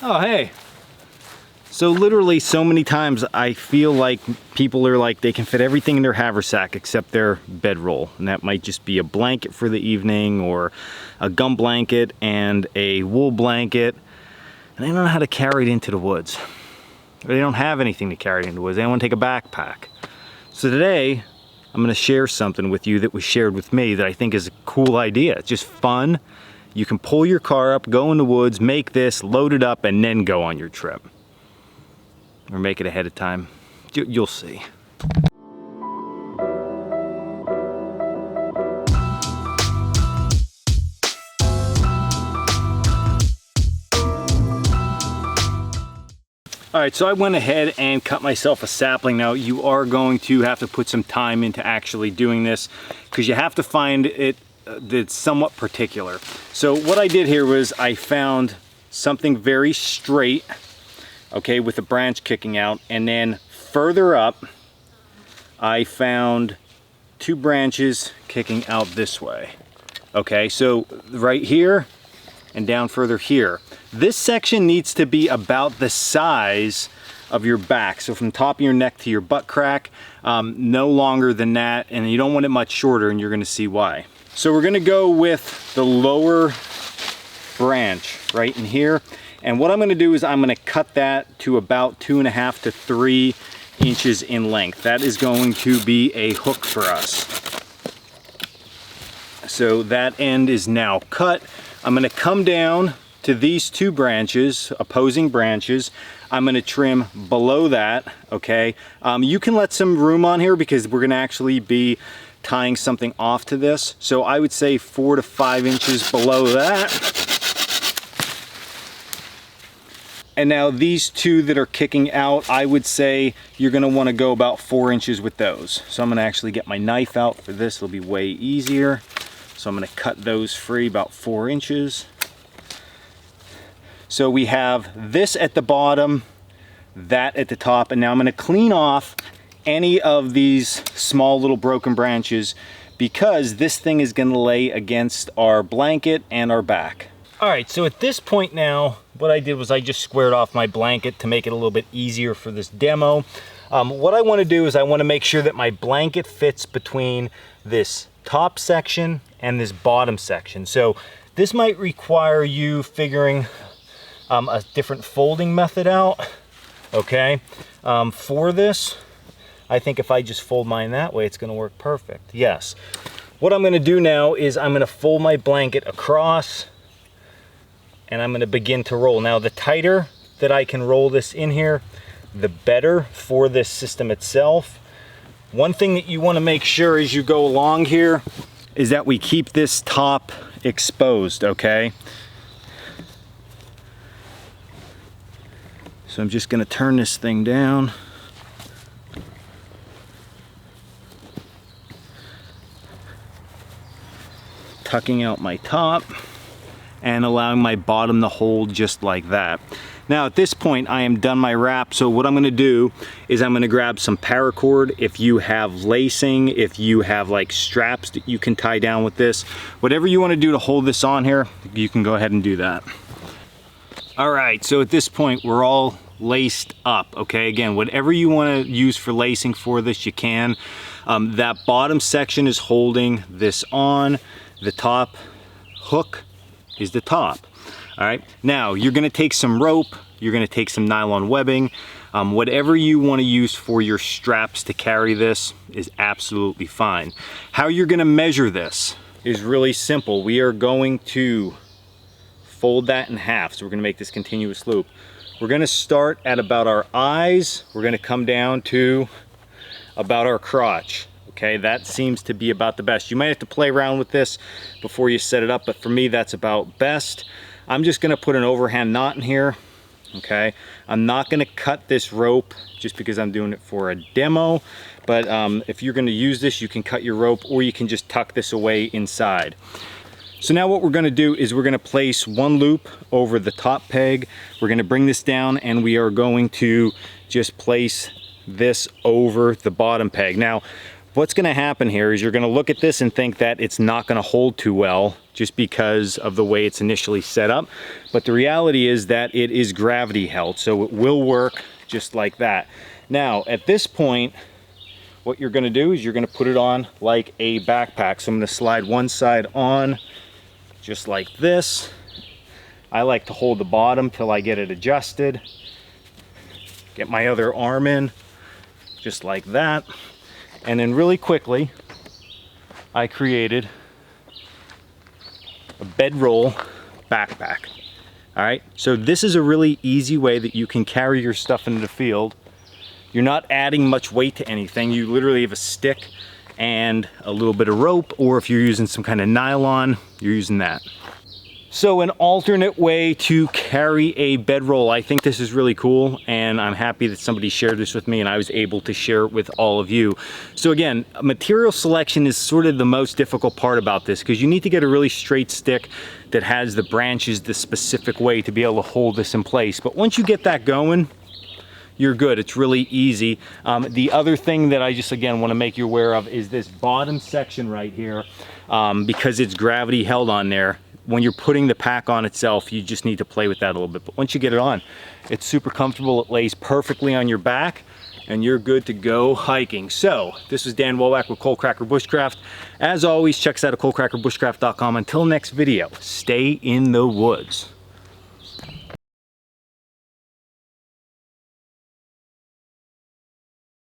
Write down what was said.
Oh, hey. So literally so many times I feel like people are like they can fit everything in their haversack except their bedroll. And that might just be a blanket for the evening or a gum blanket and a wool blanket. And they don't know how to carry it into the woods. Or they don't have anything to carry into the woods. They don't want to take a backpack. So today I'm going to share something with you that was shared with me that I think is a cool idea. It's just fun. You can pull your car up, go in the woods, make this, load it up, and then go on your trip. Or make it ahead of time. You'll see. All right, so I went ahead and cut myself a sapling. Now you are going to have to put some time into actually doing this because you have to find it that's somewhat particular. So what I did here was I found something very straight, okay, with a branch kicking out, and then further up I found two branches kicking out this way. Okay, so right here and down further here. This section needs to be about the size of your back. So from top of your neck to your butt crack, no longer than that, and you don't want it much shorter, and you're gonna see why. So we're gonna go with the lower branch right in here. And what I'm gonna do is I'm gonna cut that to about 2.5 to 3 inches in length. That is going to be a hook for us. So that end is now cut. I'm gonna come down to these two branches, opposing branches. I'm gonna trim below that, okay? You can let some room on here because we're gonna actually be tying something off to this. So I would say 4 to 5 inches below that. And now these two that are kicking out, I would say you're gonna wanna go about 4 inches with those. So I'm gonna actually get my knife out for this. It'll be way easier. So I'm gonna cut those free about 4 inches. So we have this at the bottom, that at the top, and now I'm gonna clean off any of these small little broken branches because this thing is gonna lay against our blanket and our back. All right, so at this point now, what I did was I just squared off my blanket to make it a little bit easier for this demo. What I wanna do is I wanna make sure that my blanket fits between this top section and this bottom section. So this might require you figuring a different folding method out, okay? For this, I think if I just fold mine that way, it's gonna work perfect, yes. What I'm gonna do now is I'm gonna fold my blanket across and I'm gonna begin to roll. Now the tighter that I can roll this in here, the better for this system itself. One thing that you wanna make sure as you go along here is that we keep this top exposed, okay? So I'm just gonna turn this thing down. Tucking out my top and allowing my bottom to hold just like that. Now at this point I am done my wrap, so what I'm gonna do is I'm gonna grab some paracord. If you have lacing, if you have like straps that you can tie down with this, whatever you wanna do to hold this on here, you can go ahead and do that. All right, so at this point we're all laced up, okay? Again, whatever you wanna use for lacing for this, you can. That bottom section is holding this on. The top hook is the top. All right, now you're gonna take some rope, you're gonna take some nylon webbing, whatever you wanna use for your straps to carry this is absolutely fine. How you're gonna measure this is really simple. We are going to fold that in half, so we're gonna make this continuous loop. We're gonna start at about our eyes, we're gonna come down to about our crotch. Okay, that seems to be about the best. You might have to play around with this before you set it up, but for me, that's about best. I'm just gonna put an overhand knot in here, okay? I'm not gonna cut this rope just because I'm doing it for a demo, but if you're gonna use this, you can cut your rope or you can just tuck this away inside. So now what we're gonna do is we're gonna place one loop over the top peg. We're gonna bring this down and we are going to just place this over the bottom peg. Now, what's gonna happen here is you're gonna look at this and think that it's not gonna hold too well just because of the way it's initially set up. But the reality is that it is gravity held, so it will work just like that. Now, at this point, what you're gonna do is you're gonna put it on like a backpack. So I'm gonna slide one side on, just like this. I like to hold the bottom till I get it adjusted. Get my other arm in, just like that. And then really quickly, I created a bedroll backpack. All right, so this is a really easy way that you can carry your stuff into the field. You're not adding much weight to anything. You literally have a stick and a little bit of rope, or if you're using some kind of nylon, you're using that. So an alternate way to carry a bedroll. I think this is really cool, and I'm happy that somebody shared this with me and I was able to share it with all of you. So again, material selection is sort of the most difficult part about this, because you need to get a really straight stick that has the branches the specific way to be able to hold this in place. But once you get that going, you're good. It's really easy. The other thing that I just, again, want to make you aware of is this bottom section right here, because it's gravity held on there. When you're putting the pack on itself, you just need to play with that a little bit. But once you get it on, it's super comfortable. It lays perfectly on your back, and you're good to go hiking. So this was Dan Woback with Coalcracker Bushcraft. As always, check us out at coalcrackerbushcraft.com. Until next video, stay in the woods.